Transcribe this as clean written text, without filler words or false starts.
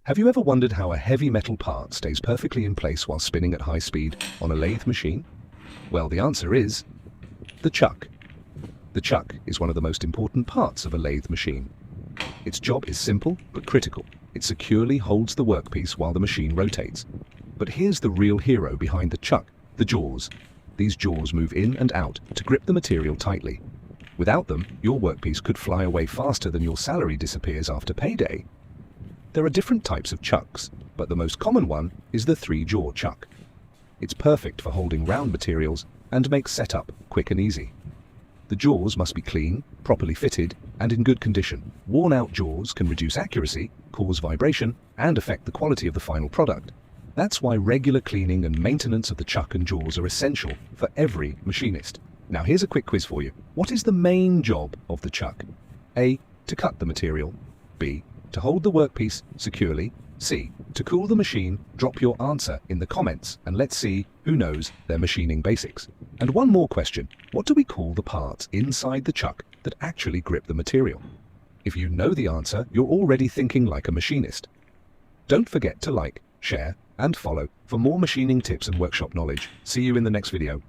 Have you ever wondered how a heavy metal part stays perfectly in place while spinning at high speed on a lathe machine? Well, the answer is the chuck. The chuck is one of the most important parts of a lathe machine. Its job is simple but critical. It securely holds the workpiece while the machine rotates. But here's the real hero behind the chuck, the jaws. These jaws move in and out to grip the material tightly. Without them, your workpiece could fly away faster than your salary disappears after payday. There are different types of chucks, but the most common one is the 3-jaw chuck. It's perfect for holding round materials and makes setup quick and easy. The jaws must be clean, properly fitted, and in good condition. Worn-out jaws can reduce accuracy, cause vibration, and affect the quality of the final product. That's why regular cleaning and maintenance of the chuck and jaws are essential for every machinist. Now here's a quick quiz for you. What is the main job of the chuck? A. To cut the material. B. To hold the workpiece securely. C. To cool the machine. Drop your answer in the comments and let's see who knows their machining basics. And one more question. What do we call the parts inside the chuck that actually grip the material? If you know the answer, you're already thinking like a machinist. Don't forget to like, share, and follow for more machining tips and workshop knowledge. See you in the next video.